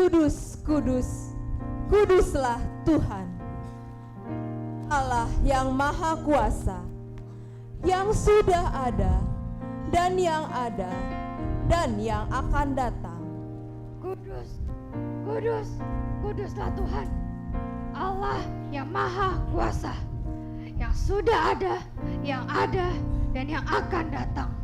Kudus, kudus, kuduslah Tuhan, Allah yang Maha Kuasa, yang sudah ada dan yang ada dan yang akan datang. Kudus, kudus, kuduslah Tuhan, Allah yang Maha Kuasa, yang sudah ada, dan yang akan datang.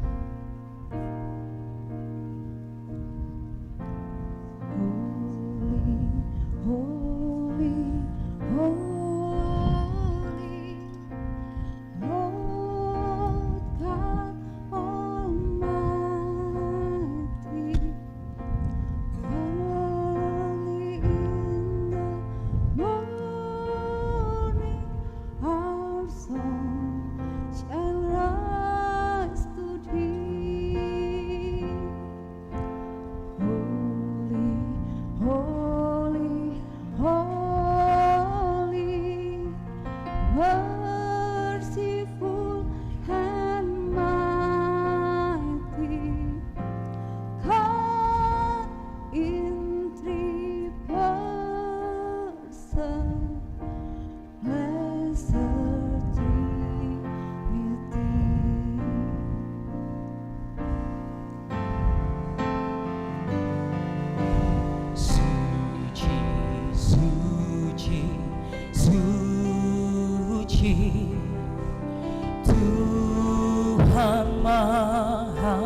Tuhan Maha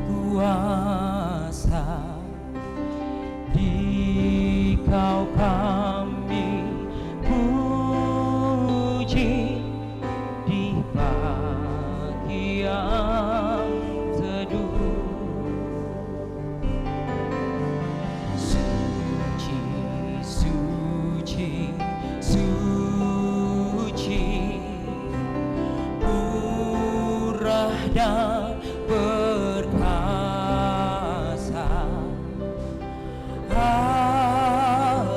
Kuasa, Dikau kami puji di pagi yang teduh. Suci, suci, suci, murah dan perkasa, Allah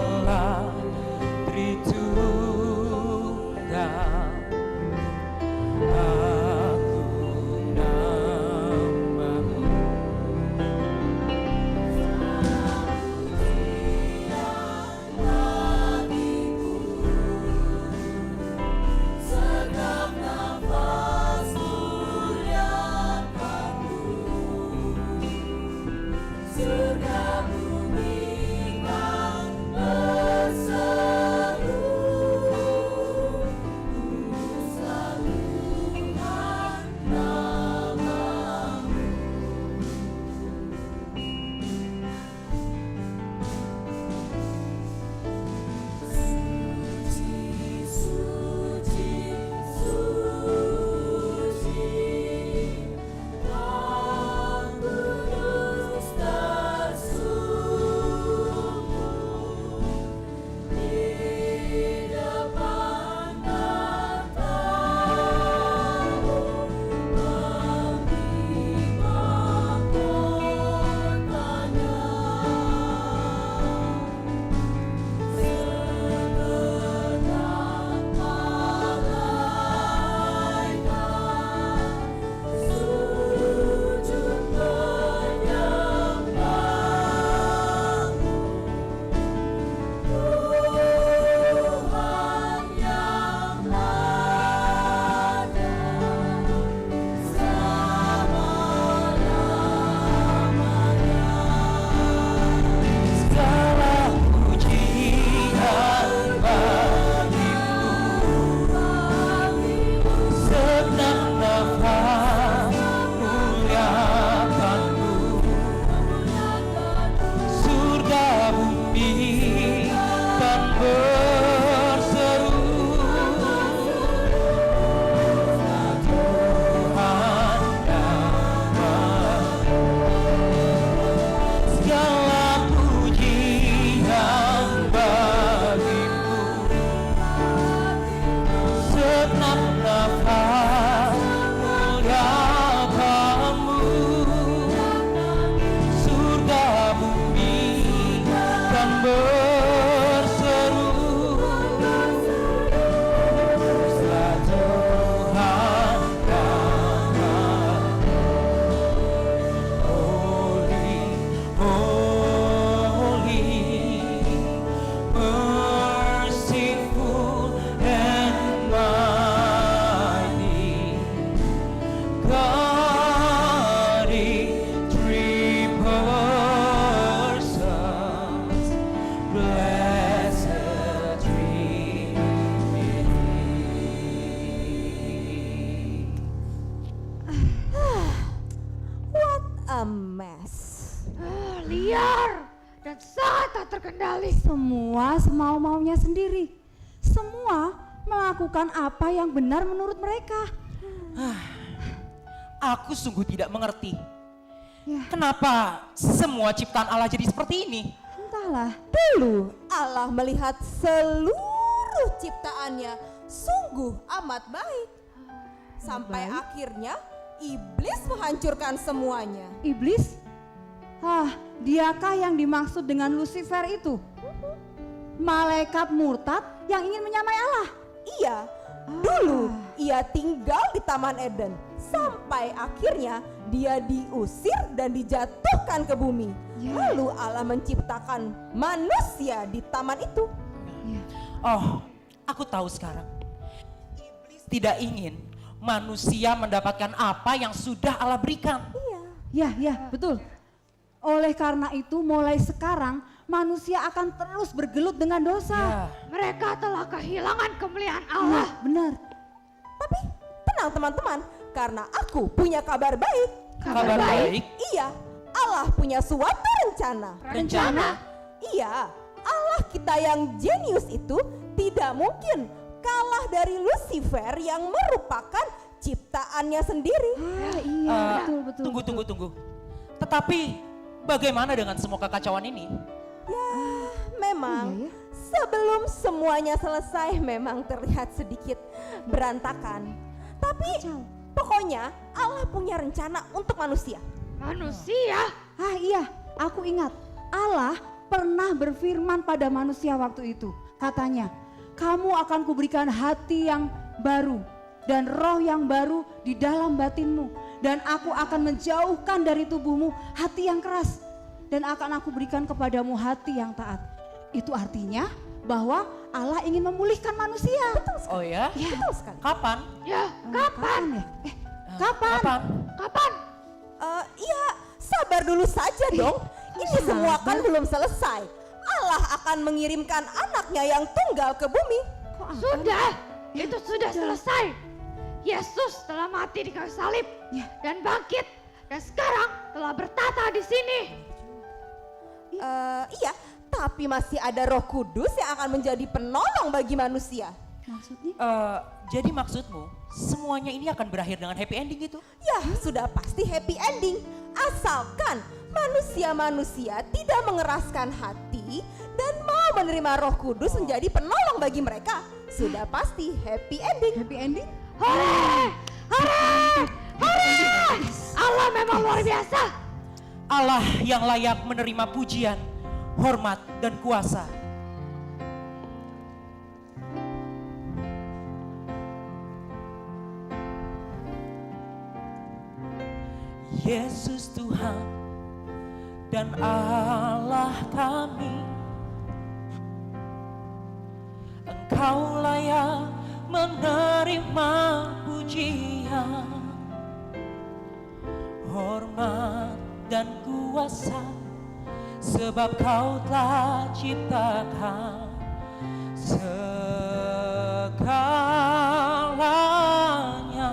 liar dan sangat tak terkendali. Semua semau-maunya sendiri. Semua melakukan apa yang benar menurut mereka. Aku sungguh tidak mengerti. Ya, Kenapa semua ciptaan Allah jadi seperti ini? entahlah. Dulu Allah melihat seluruh ciptaannya sungguh amat baik. Sampai Baik. akhirnya iblis menghancurkan semuanya. Iblis? Diakah yang dimaksud dengan Lucifer itu? Malaikat murtad yang ingin menyamai Allah. Iya, dulu ia tinggal di Taman Eden. Sampai akhirnya dia diusir dan dijatuhkan ke bumi. Ya. Lalu Allah menciptakan manusia di taman itu. Ya. Oh, aku tahu sekarang. Iblis tidak ingin manusia mendapatkan apa yang sudah Allah berikan. Ya, betul. Oleh karena itu mulai sekarang manusia akan terus bergelut dengan dosa. Ya. Mereka telah kehilangan kemuliaan Iya, Allah. benar. Tapi tenang teman-teman, karena aku punya kabar baik. Kabar baik. Iya, Allah punya suatu rencana. Rencana? Iya, Allah kita yang jenius itu tidak mungkin kalah dari Lucifer yang merupakan ciptaannya sendiri. Iya, betul. Tunggu. Tetapi bagaimana dengan semua kekacauan ini? Ya, memang Iya ya. sebelum semuanya selesai memang terlihat sedikit berantakan. Tapi Kacau. pokoknya Allah punya rencana untuk manusia. Manusia? Iya, aku ingat. Allah pernah berfirman pada manusia waktu itu. Katanya, kamu akan kuberikan hati yang baru dan roh yang baru di dalam batinmu. Dan aku akan menjauhkan dari tubuhmu hati yang keras. Dan akan aku berikan kepadamu hati yang taat. Itu artinya bahwa Allah ingin memulihkan manusia. Oh ya? Betul sekali. Kapan? Ya, kapan? Ya? Kapan? Kapan? Iya, sabar dulu saja dong. Ini semua kan belum selesai. Allah akan mengirimkan anaknya yang tunggal ke bumi. Kok akan? Sudah, itu sudah selesai. Yesus telah mati di kayu salib Ya. dan bangkit dan sekarang telah bertata di sini. Iya, tapi masih ada Roh Kudus yang akan menjadi penolong bagi manusia. Maksudnya? Jadi maksudmu semuanya ini akan berakhir dengan happy ending gitu? Ya, sudah pasti happy ending. Asalkan manusia-manusia tidak mengeraskan hati dan mau menerima Roh Kudus menjadi penolong bagi mereka. Sudah pasti happy ending. Happy ending? Hore! Hore! Hore! Allah memang luar biasa. Allah yang layak menerima pujian, hormat, dan kuasa. Yesus Tuhan dan Allah kami, Engkau layak menerima pujian, hormat, dan kuasa, sebab Kau telah ciptakan segalanya.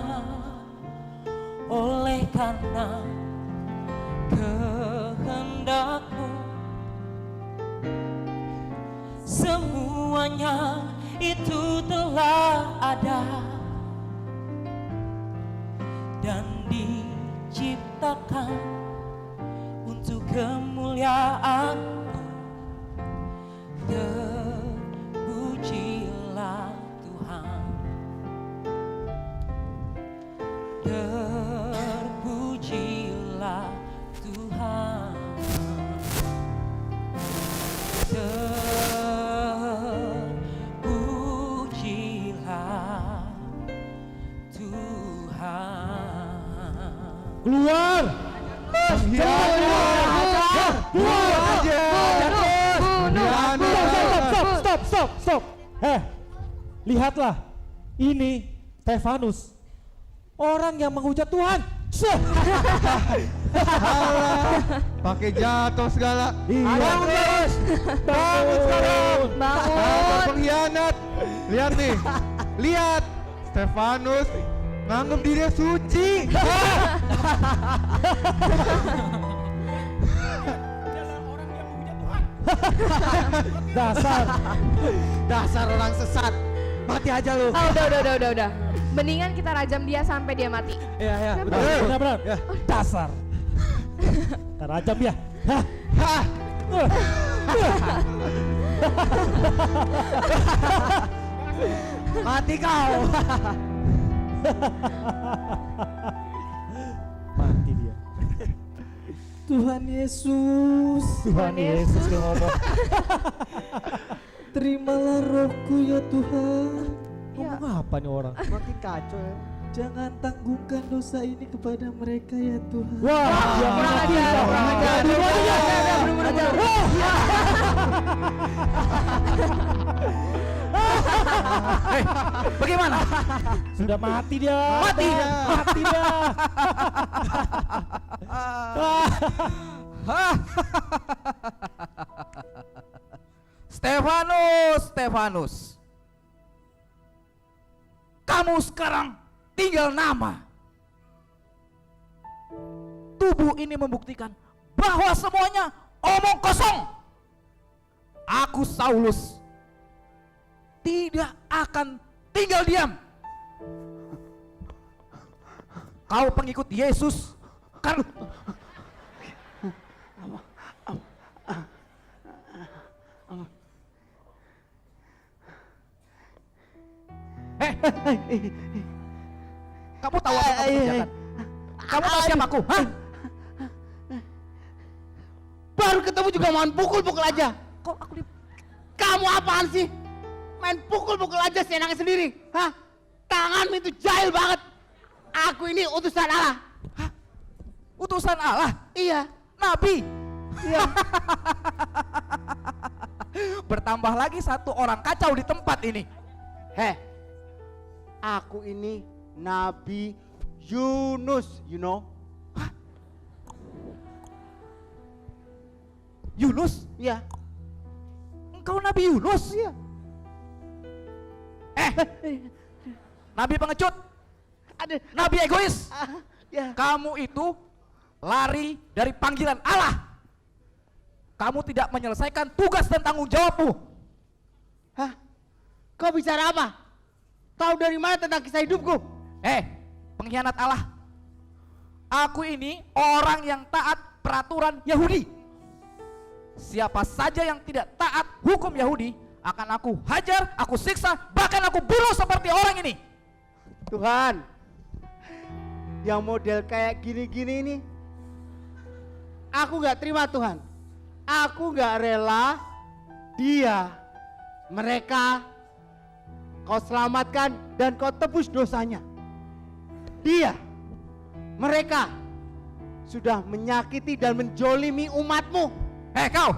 Oleh karena kehendak-Mu, semuanya itu telah ada dan diciptakan untuk kemuliaan-Mu. Terpujilah Tuhan, terpujilah Tuhan, terpujilah Tuhan. Keluar! Keluar aja! Stop! Lihatlah, ini Stefanus, orang yang menghujat Tuhan. Pakai jatuh segala. Bangun sekarang! Dasar pengkhianat. Lihat nih. Lihat. Stefanus nganggep dirinya suci. Dasar. Dasar orang sesat. Mati aja lu. Oh, udah. Mendingan kita rajam dia sampai dia mati. Iya, iya. Benar. Ya. Dasar. Kita rajam dia. Hah? Hah. Mati kau. Mati dia. Tuhan Yesus, Tuhan Yesus yang ngomong. terimalah rohku ya Tuhan. Ngomong apa nih orang? Makin kacau ya. Jangan tanggungkan dosa ini kepada mereka ya Tuhan. Wah, dia kurang mati. ajar, kurang ajar. Hei, bagaimana? Sudah mati dia. Mati. Mati dia. Stefanus. Kamu sekarang tinggal nama. Tubuh ini membuktikan bahwa semuanya omong kosong. Aku Saulus tidak akan tinggal diam. Kau pengikut Yesus kan? Kamu tahu apa yang kamu kerjakan? Kamu tahu siapa aku? Hah? Baru ketemu juga main pukul-pukul aja. Kok aku di... Kamu apaan sih? Main pukul-pukul aja seenaknya sendiri. Hah? Tanganmu itu jahil banget. Aku ini utusan Allah. Hah? Utusan Allah? Iya. Nabi? Iya. Bertambah lagi satu orang kacau di tempat ini. Heh, aku ini Nabi Yunus, you know? Hah? Yunus? Iya. Engkau Nabi Yunus? Iya. Nabi pengecut? Nabi egois? Ya. Kamu itu lari dari panggilan Allah. Kamu tidak menyelesaikan tugas dan tanggung jawabmu. Hah? Kau bicara apa? Tahu dari mana tentang kisah hidupku? Pengkhianat Allah. Aku ini orang yang taat peraturan Yahudi. Siapa saja yang tidak taat hukum Yahudi akan aku hajar, aku siksa, bahkan aku bunuh seperti orang ini. Tuhan, yang model kayak gini-gini ini, aku gak terima Tuhan. Aku gak rela mereka kau selamatkan dan kau tebus dosanya. Mereka sudah menyakiti dan menjolimi umatmu. Kau,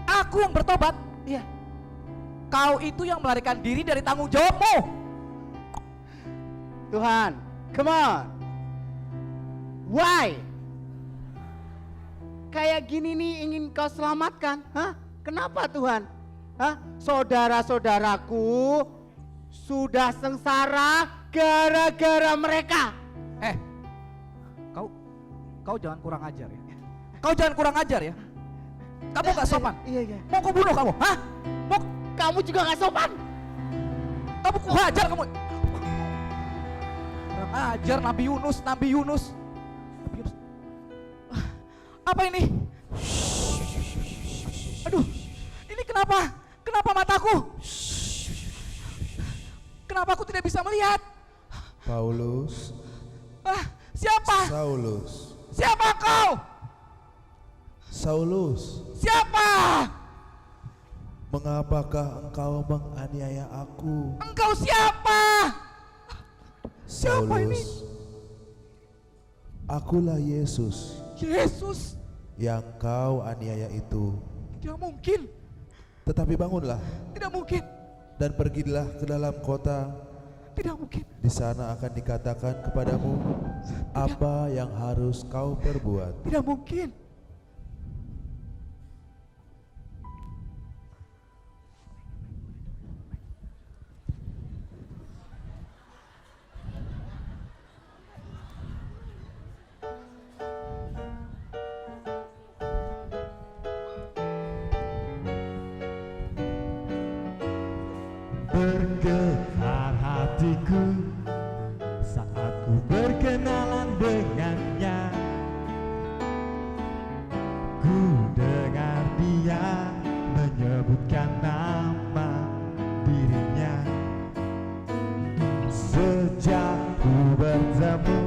aku yang bertobat. Iya. Kau itu yang melarikan diri dari tanggung jawabmu. Tuhan, come on. Why? Kayak gini nih ingin kau selamatkan. Hah? Kenapa Tuhan? Hah? Saudara-saudaraku sudah sengsara gara-gara mereka. Kau jangan kurang ajar ya. Kau jangan kurang ajar ya. Kamu gak sopan. Iya. Mau ku bunuh kamu? Hah? Kamu juga gak sopan. Kamu ku hajar kamu. Kurang ajar Nabi Yunus. Apa ini? Aduh, ini kenapa? Kenapa mataku? Kenapa aku tidak bisa melihat? Paulus. Siapa? Saulus. Siapa kau? Saulus. Siapa? Mengapakah engkau menganiaya aku? Engkau siapa? Siapa ini? Saulus. Akulah Yesus Yesus. yang kau aniaya itu. Tidak mungkin. Tetapi bangunlah Tidak mungkin. dan pergilah ke dalam kota. Tidak mungkin. Di sana akan dikatakan kepadamu apa yang harus kau perbuat. Tidak mungkin. bergetar hatiku saat ku berkenalan dengannya. Ku dengar dia menyebutkan nama dirinya. Sejak ku bertemu,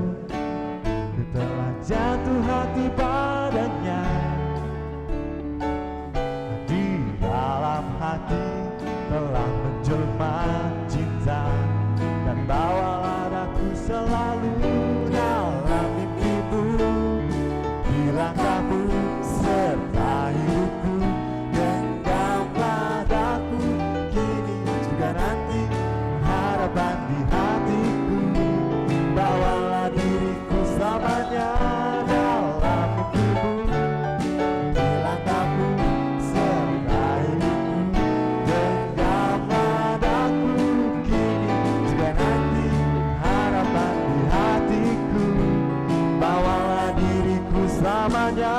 ku telah jatuh hati padanya. Di dalam hati telah menjelma cinta, dan bawalah aku selalu dalam mimpimu. Bilang kamu serta hidupku, genggamlah daku kini juga nanti, harapan di hatiku. Bawalah diriku selamanya dalam mimpimu. Bilang kamu serta hidupku, genggamlah daku kini juga nanti, harapan di hatiku. Bawalah diriku selamanya.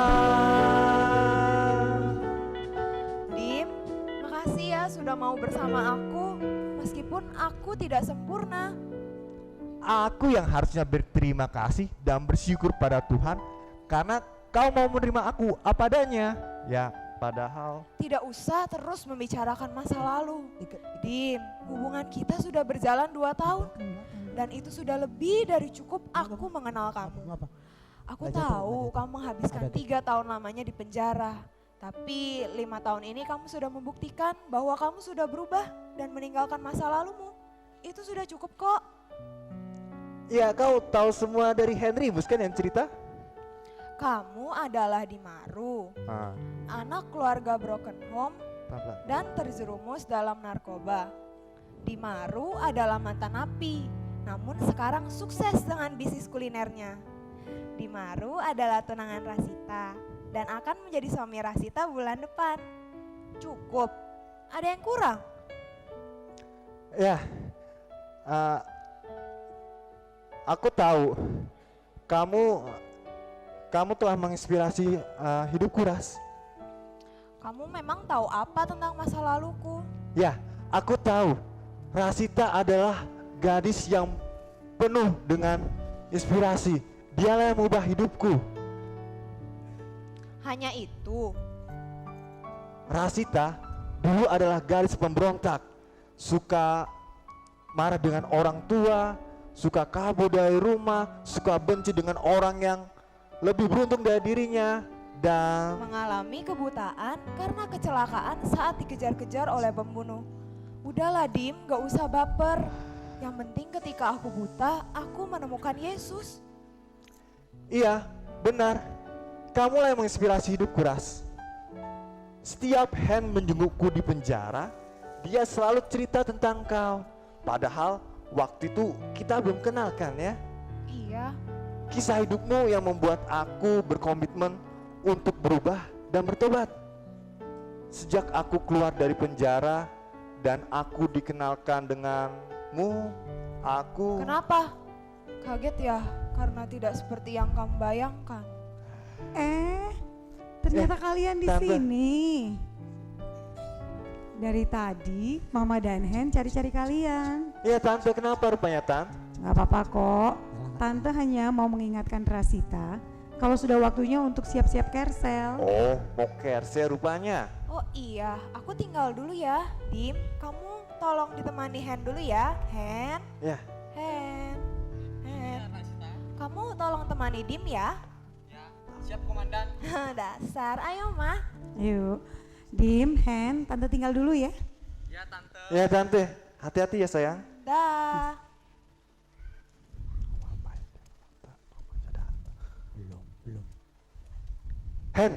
Dim, makasih ya sudah mau bersama aku. Meskipun aku tidak sempurna. Aku yang harusnya berterima kasih dan bersyukur pada Tuhan karena kau mau menerima aku apa adanya. Ya, padahal Tidak usah terus membicarakan masa lalu. Dim, hubungan kita sudah berjalan 2 tahun. Dan itu sudah lebih dari cukup aku mengenal kamu. Aku tahu kamu menghabiskan 3 tahun lamanya di penjara. Tapi 5 tahun ini kamu sudah membuktikan bahwa kamu sudah berubah dan meninggalkan masa lalumu. Itu sudah cukup kok. ya kau tahu semua dari Henry bukan yang cerita? Kamu adalah Dimaru, anak keluarga broken home Pelan-pelan. dan terjerumus dalam narkoba. Dimaru adalah mantan napi, namun sekarang sukses dengan bisnis kulinernya. Dimaru adalah tunangan Rasita dan akan menjadi suami Rasita bulan depan. Cukup? Ada yang kurang? Ya, aku tahu kamu telah menginspirasi hidupku, Ras. Kamu memang tahu apa tentang masa laluku? Ya, aku tahu Rasita adalah gadis yang penuh dengan inspirasi. Dialah yang mengubah hidupku. Hanya itu. Rasita dulu adalah gadis pemberontak, suka marah dengan orang tua, suka kabur dari rumah, suka benci dengan orang yang lebih beruntung dari dirinya, dan Mengalami kebutaan karena kecelakaan saat dikejar-kejar oleh pembunuh. Udahlah Dim, gak usah baper. Yang penting ketika aku buta, aku menemukan Yesus. iya, benar. Kamulah yang menginspirasi hidupku, Ras. Setiap Hen menjengukku di penjara, dia selalu cerita tentang kau. Padahal waktu itu kita belum kenal kan ya? Iya, Kisah hidupmu yang membuat aku berkomitmen untuk berubah dan bertobat. Sejak aku keluar dari penjara dan aku dikenalkan denganmu, aku... kenapa? Kaget ya, karena tidak seperti yang kamu bayangkan. Ternyata kalian di Tante. sini. Dari tadi Mama dan Hen cari-cari kalian. Ya Tante, kenapa rupanya Tante? Gak apa-apa kok. Tante hanya mau mengingatkan Rasita kalau sudah waktunya untuk siap-siap kersel. Oh, mau kerse rupanya. Oh iya, aku tinggal dulu ya. Dim, kamu tolong ditemani Hen dulu ya. Hen, Ya, Hen, Hen. Kamu tolong temani Dim ya. Siap komandan. Dasar, ayo mah. Yuk, Dim, Hen, Tante tinggal dulu ya. ya Tante, hati-hati ya sayang. Dah. Hen,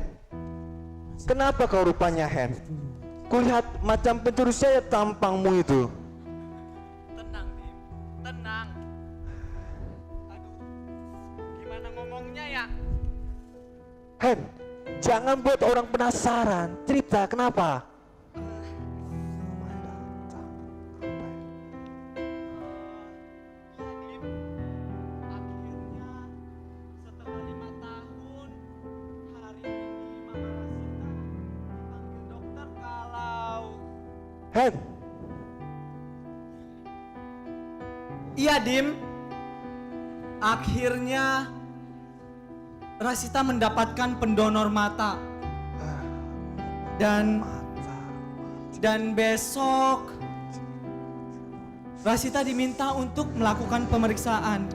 kenapa kau rupanya Hen? Kulihat macam pencuri saya tampangmu itu. Tenang, Dim. Tenang. Aduh, gimana ngomongnya ya? Hen, jangan buat orang penasaran. Cerita kenapa? Hen, Iya, Dim. Akhirnya Rasita mendapatkan pendonor mata. Dan besok Rasita diminta untuk melakukan pemeriksaan.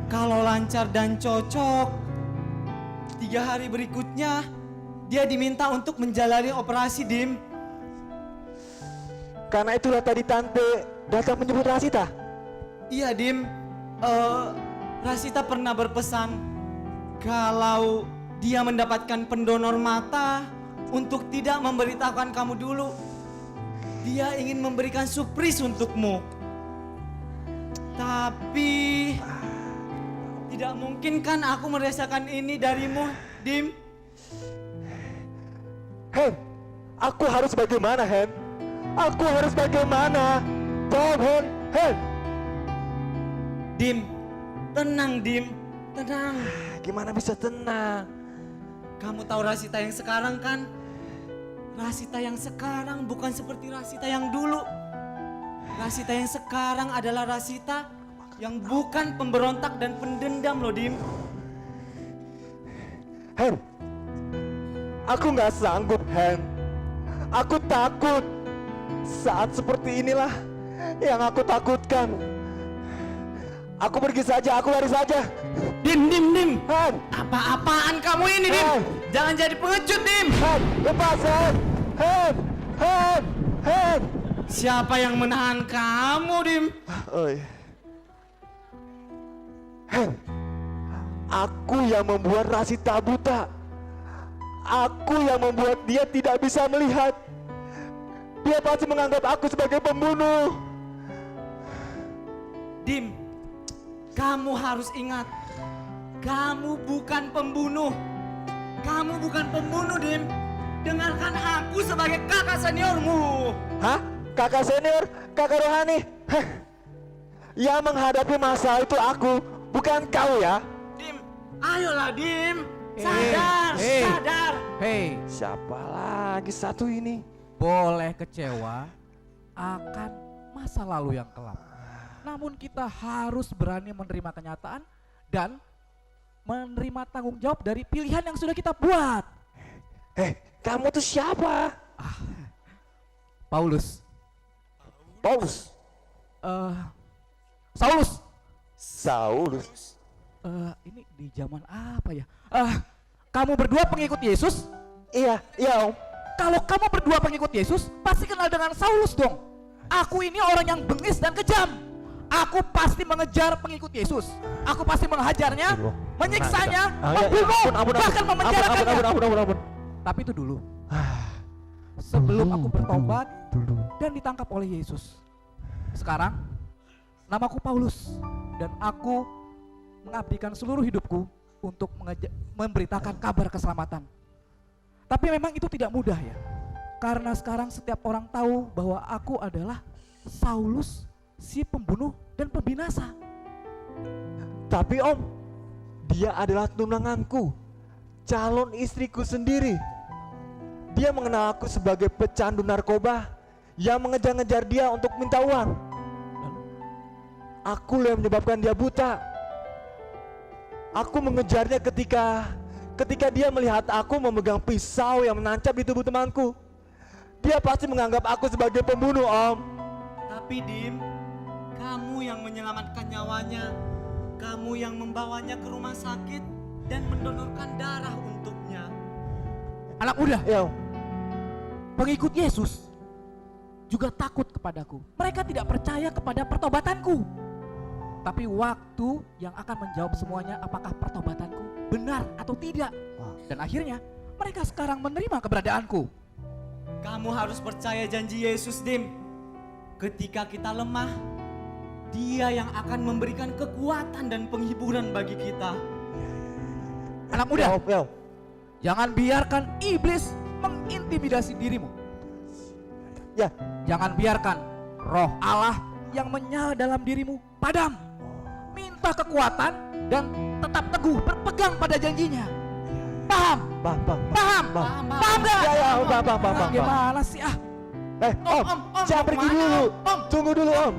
Kalau lancar dan cocok, 3 hari berikutnya dia diminta untuk menjalani operasi, Dim. Karena itulah tadi tante datang menjemput Rasita. Iya, Dim. Rasita pernah berpesan kalau dia mendapatkan pendonor mata untuk tidak memberitahukan kamu dulu. Dia ingin memberikan surprise untukmu. Tapi tidak mungkin kan aku merasakan ini darimu, Dim? Hen, aku harus bagaimana, Hen? Aku harus bagaimana? Jawab, Hen. Hen. Dim, tenang, Dim. Tenang. Gimana bisa tenang? Kamu tahu Rasita yang sekarang kan? Rasita yang sekarang bukan seperti Rasita yang dulu. Rasita yang sekarang adalah Rasita yang bukan pemberontak dan pendendam loh, Dim. Hen, aku nggak sanggup, Hen. Aku takut. Saat seperti inilah yang aku takutkan. Aku pergi saja, aku lari saja. Dim. Hen, Apa-apaan kamu ini, Dim? Hen. Jangan jadi pengecut, Dim. Hen, lepas, Hen. Hen. Siapa yang menahan kamu, Dim? Oh iya. Hen, aku yang membuat Rasita buta. Aku yang membuat dia tidak bisa melihat. Dia pasti menganggap aku sebagai pembunuh. Dim, kamu harus ingat, kamu bukan pembunuh. Kamu bukan pembunuh, Dim. Dengarkan aku sebagai kakak seniormu. Hah? Kakak senior? Kakak rohani? Heh. Yang menghadapi masalah itu aku, bukan kau ya? Dim, ayolah, Dim. Sadar. Hei, Siapa lagi satu ini? boleh kecewa akan masa lalu yang kelam. Namun kita harus berani menerima kenyataan dan menerima tanggung jawab dari pilihan yang sudah kita buat. Kamu tuh siapa? Paulus. Saulus. Ini di zaman apa ya? Kamu berdua pengikut Yesus? Iya Om. Kalau kamu berdua pengikut Yesus, pasti kenal dengan Saulus dong. Aku ini orang yang bengis dan kejam. Aku pasti mengejar pengikut Yesus. Aku pasti menghajarnya, menyiksanya, membunuh, bahkan memenjarakannya. Tapi itu dulu. Sebelum aku bertobat dan ditangkap oleh Yesus. Sekarang, namaku Paulus. Dan aku mengabdikan seluruh hidupku untuk memberitakan kabar keselamatan. Tapi memang itu tidak mudah ya. Karena sekarang setiap orang tahu bahwa aku adalah Saulus, si pembunuh dan pembinasa. Tapi Om, dia adalah tunanganku, calon istriku sendiri. Dia mengenal aku sebagai pecandu narkoba yang mengejar-ngejar dia untuk minta uang. Aku yang menyebabkan dia buta. Aku mengejarnya ketika dia melihat aku memegang pisau yang menancap di tubuh temanku. Dia pasti menganggap aku sebagai pembunuh, Om. Tapi Dim, kamu yang menyelamatkan nyawanya. Kamu yang membawanya ke rumah sakit dan mendonorkan darah untuknya. Anak muda, Ya, Om. pengikut Yesus juga takut kepadaku. Mereka tidak percaya kepada pertobatanku. Tapi waktu yang akan menjawab semuanya apakah pertobatanku benar atau tidak. Dan akhirnya mereka sekarang menerima keberadaanku. Kamu harus percaya janji Yesus, Dim. Ketika kita lemah, Dia yang akan memberikan kekuatan dan penghiburan bagi kita. Anak muda, Ya, Om. jangan biarkan iblis mengintimidasi dirimu. Ya. Jangan biarkan roh Allah yang menyala dalam dirimu padam. Minta kekuatan dan tetap teguh berpegang pada janjinya. Paham? Paham gak? Ya, Om. Paham. Gimana sih Om, jangan pergi kemana, dulu. Om? Tunggu dulu, Om.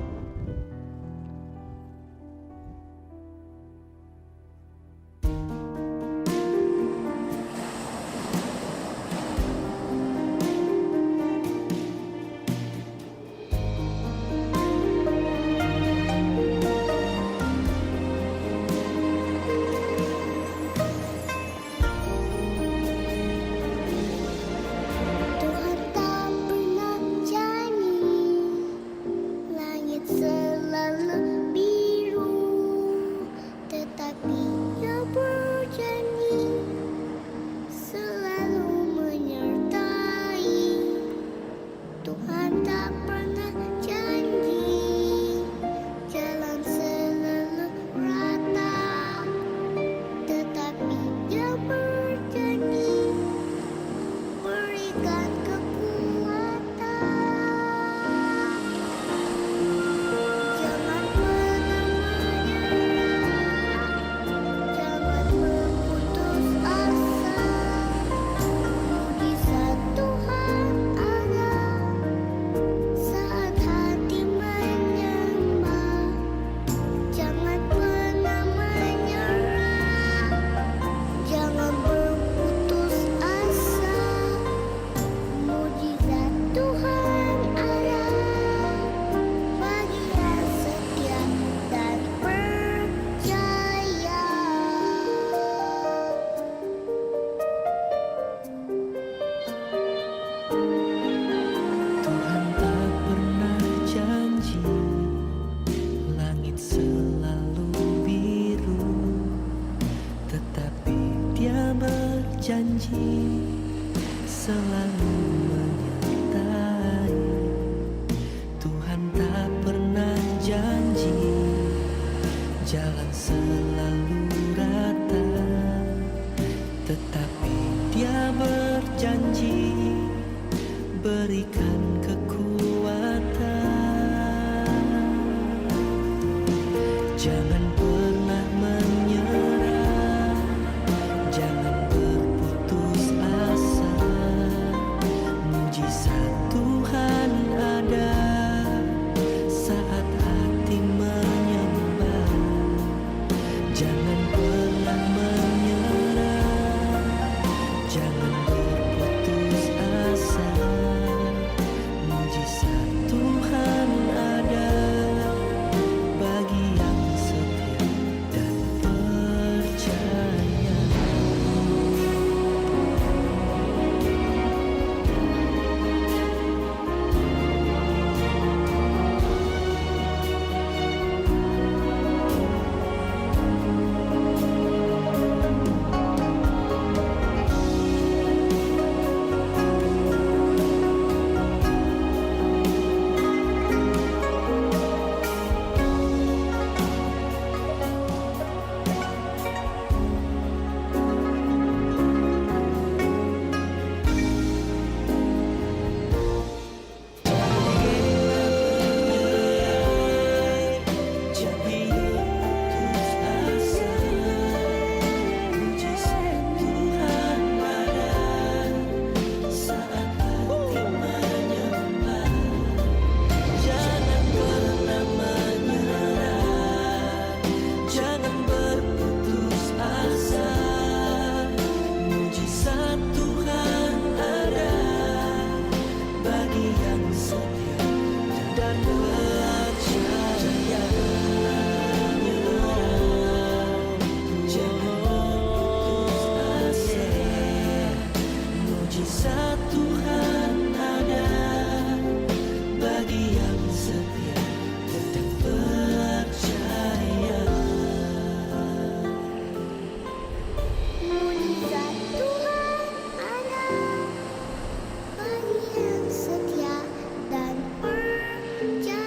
selalu menyertai. Tuhan tak pernah janji jalan selalu rata, tetapi Dia berjanji berikan kekuatan. Jangan pernah menyerah, jangan berputus asa. Mujizat Tuhan ada saat hati menyembah. Jangan pernah menyerah, jangan berputus asa. Mujizat Tuhan ada bagi yang setia dan percaya. Mujizat Tuhan ada bagi yang setia dan percaya. Mujizat Tuhan ada bagi yang setia dan percaya.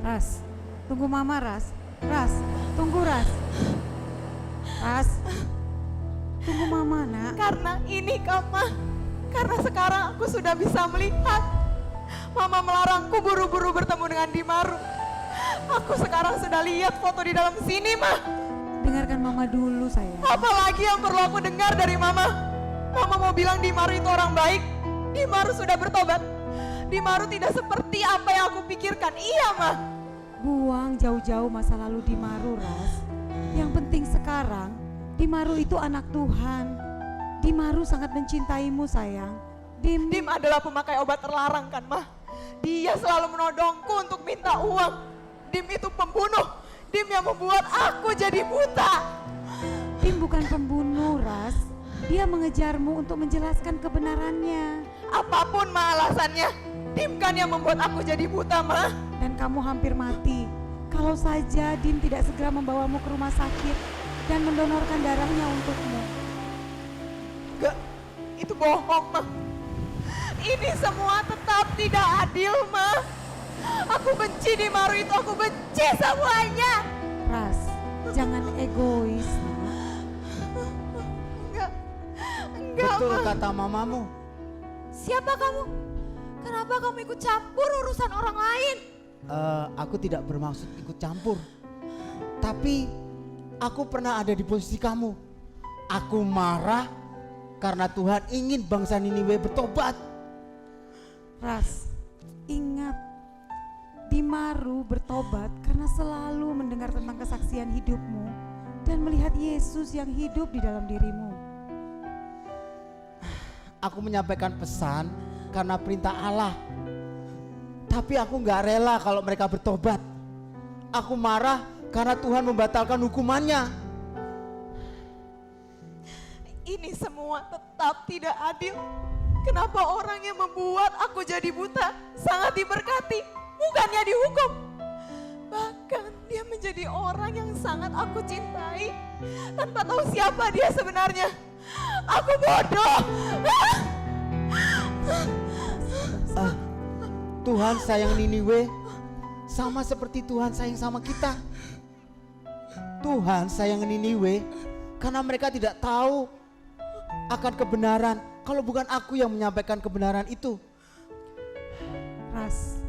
Ras, tunggu mama Ras. Ras, tunggu Ras. Ras, tunggu mama nak. Karena ini Kama, karena sekarang aku sudah bisa melihat. Mama melarangku buru-buru bertemu dengan Dimaru. Aku sekarang sudah lihat foto di dalam sini, Ma. Dengarkan mama dulu sayang. Apalagi yang perlu aku dengar dari Mama? Mama mau bilang Dimaru itu orang baik. Dimaru sudah bertobat. Dimaru tidak seperti apa yang aku pikirkan. Iya, Ma. Buang jauh-jauh masa lalu Dimaru, Ras. Yang penting sekarang, Dimaru itu anak Tuhan. Dimaru sangat mencintaimu sayang. Dim adalah pemakai obat terlarang kan, Ma? Dia selalu menodongku untuk minta uang. Dim itu pembunuh. Dim yang membuat aku jadi buta. Dim bukan pembunuh, Ras. Dia mengejarmu untuk menjelaskan kebenarannya. Apapun Ma alasannya, Dim kan yang membuat aku jadi buta, Ma. Dan kamu hampir mati. Kalau saja Dim tidak segera membawamu ke rumah sakit dan mendonorkan darahnya untukmu. Gak, itu bohong, Ma. Ini semua tetap tidak adil, Ma. Aku benci Dimaru itu, aku benci semuanya. Ras, jangan egois, nak. Enggak, Betul Ma. kata mamamu. Siapa kamu? Kenapa kamu ikut campur urusan orang lain? Aku tidak bermaksud ikut campur. Tapi aku pernah ada di posisi kamu. Aku marah karena Tuhan ingin bangsa Niniwe bertobat. Ras, ingat, Dimaru bertobat karena selalu mendengar tentang kesaksian hidupmu dan melihat Yesus yang hidup di dalam dirimu. Aku menyampaikan pesan karena perintah Allah. Tapi aku gak rela kalau mereka bertobat. Aku marah karena Tuhan membatalkan hukumannya. Ini semua tetap tidak adil. Kenapa orang yang membuat aku jadi buta sangat diberkati, bukannya dihukum. Bahkan dia menjadi orang yang sangat aku cintai tanpa tahu siapa dia sebenarnya. Aku bodoh. Tuhan sayang Niniwe sama seperti Tuhan sayang sama kita. Tuhan sayang Niniwe karena mereka tidak tahu akan kebenaran kalau bukan aku yang menyampaikan kebenaran itu. Ras,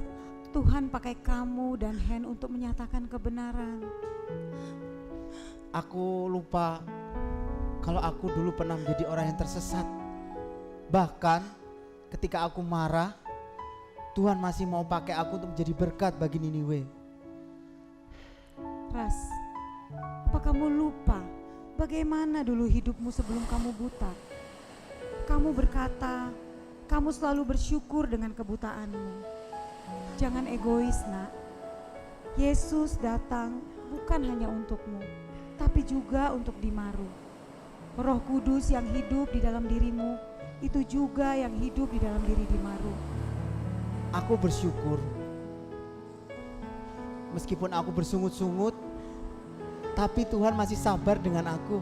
Tuhan pakai kamu dan Hen untuk menyatakan kebenaran. Aku lupa kalau aku dulu pernah menjadi orang yang tersesat. Bahkan ketika aku marah, Tuhan masih mau pakai aku untuk menjadi berkat bagi Niniwe. Ras, apa kamu lupa bagaimana dulu hidupmu sebelum kamu buta? Kamu berkata, kamu selalu bersyukur dengan kebutaanmu. Jangan egois, nak. Yesus datang bukan hanya untukmu, tapi juga untuk Dimaru. Roh Kudus yang hidup di dalam dirimu, itu juga yang hidup di dalam diri Dimaru. Aku bersyukur. Meskipun aku bersungut-sungut, tapi Tuhan masih sabar dengan aku.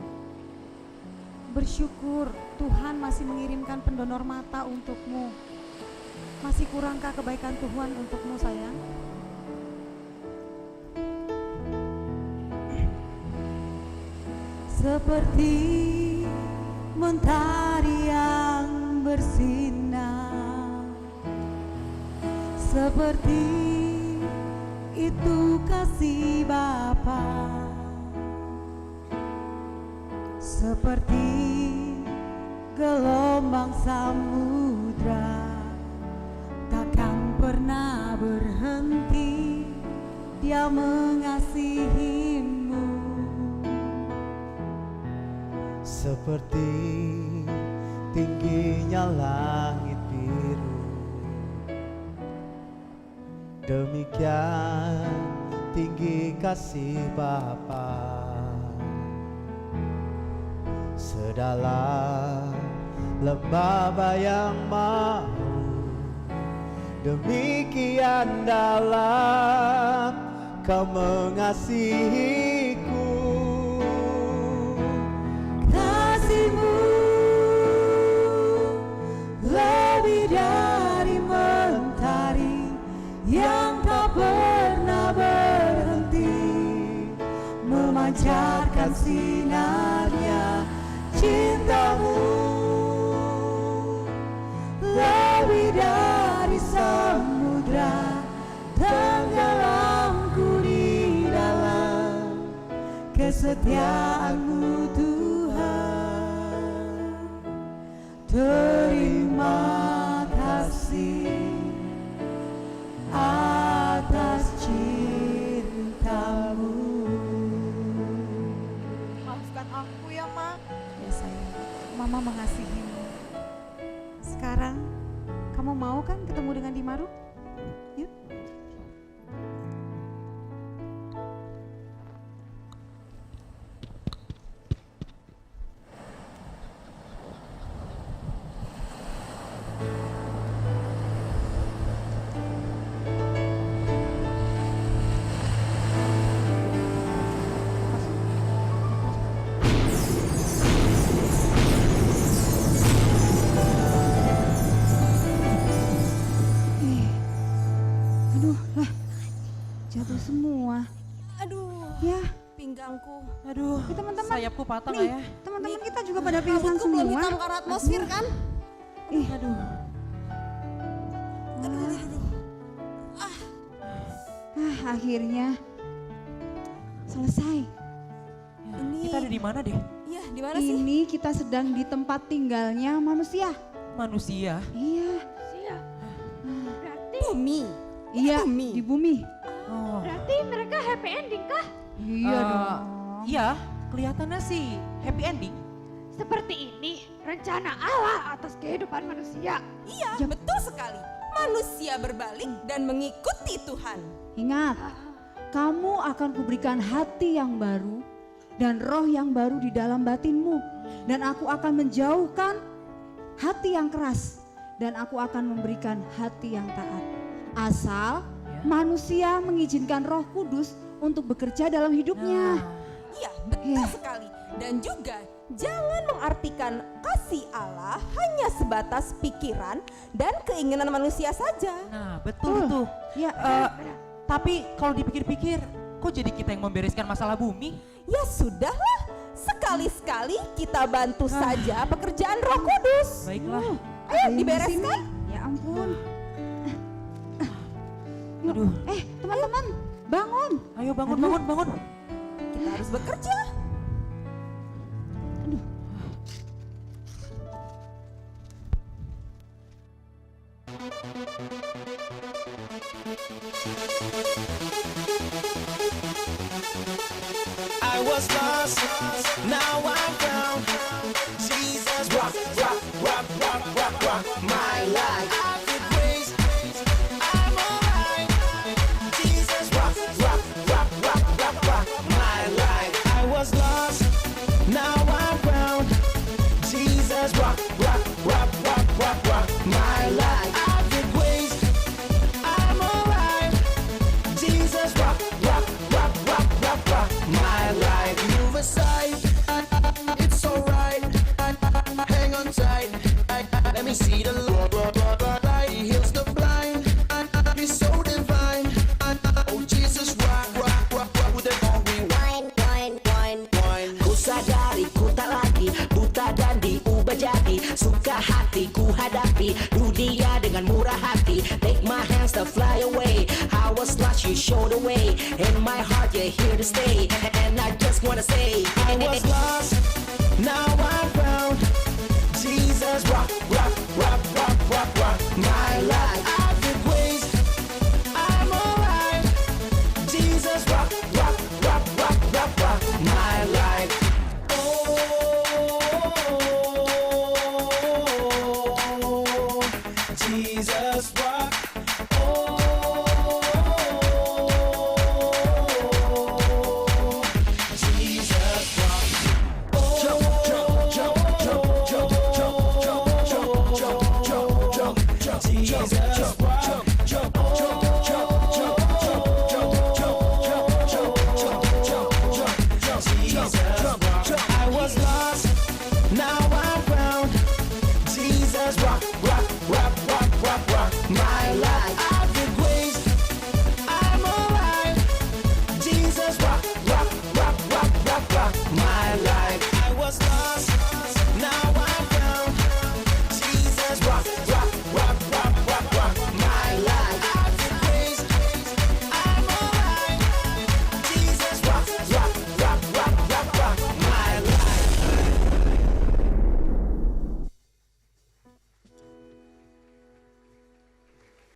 Bersyukur Tuhan masih mengirimkan pendonor mata untukmu. Masih kurangkah kebaikan Tuhan untukmu, sayang? Seperti mentari yang bersinar, seperti itu kasih Bapa, seperti gelombang samudra takkan pernah berhenti, Dia mengasihimu. Seperti tingginya langit biru, demikian tinggi kasih Bapa. Sedalam lembah bayang mau, demikian dalam Kau mengasihiku. Kasih-Mu lebih dari mentari yang tak pernah berhenti, memancarkan sinarnya. Cinta-Mu lebih dari samudra, tenggelamku di dalam kesetiaan-Mu Tuhan. Terima kasih atas cinta-Mu. Maafkan aku ya, Ma. Ya sayang, Mama mengasihimu. Sekarang kamu mau kan ketemu dengan Dimaru? Yuk. Aduh lah, jatuh semua. Aduh, Ya, pinggangku. Aduh, teman-teman. sayapku patah nggak Nih, ya? teman-teman kita juga pada pingsan Rambutku semua. belum hitam karena atmosfer kan? Ih, aduh. Akhirnya selesai. Ini Kita ada di mana deh? Iya, di mana sih? Ini kita sedang di tempat tinggalnya manusia. Manusia. Iya, Siap. Berarti, Bumi. iya bumi. di bumi. Oh. berarti mereka happy ending kah? Iya dong. Iya, kelihatannya sih happy ending. Seperti ini rencana Allah atas kehidupan manusia. Iya, betul sekali. Manusia berbalik dan mengikuti Tuhan. Ingat, kamu akan kuberikan hati yang baru dan roh yang baru di dalam batinmu. Dan aku akan menjauhkan hati yang keras dan aku akan memberikan hati yang taat. Asal manusia mengizinkan Roh Kudus untuk bekerja dalam hidupnya. Iya, betul sekali. Dan juga jangan mengartikan kasih Allah hanya sebatas pikiran dan keinginan manusia saja. Nah, betul tuh. Ya, Tapi kalau dipikir-pikir, kok jadi kita yang membereskan masalah bumi? Ya sudahlah, sekali-sekali kita bantu saja pekerjaan Roh Kudus. Baiklah. Ayo dibereskan. ya ampun. Yuk, Aduh. teman-teman, bangun. Ayo bangun. Kita harus bekerja. I was lost, now I'm found. Jesus, rock, rock, rock, rock, rock, rock my life. I've been praised, I'm alright. Jesus, rock, rock, rock, rock, rock, rock my life. I was lost, now I'm found. Jesus, rock, rock, rock, rock, rock, rock my life. I've been praised, I'm alright. Jesus, rock, rock, rock, rock, rock, rock my life. Move aside, it's alright. Hang on tight, let me see the Lord. He heals the blind, he's so divine. Oh Jesus, rock, rock, rock, rock with the ball rewind, wine, wine, wine. Ku sadari ku tak lagi buta dan diubah jadi suka hati ku hadapi dunia dengan murah hati. Take my hands to fly away. I was lost, you showed the way. In my heart, you're here to stay. And I just wanna say, I was lost, now I'm found. Jesus, rock, rock, rock, rock, rock, rock my life.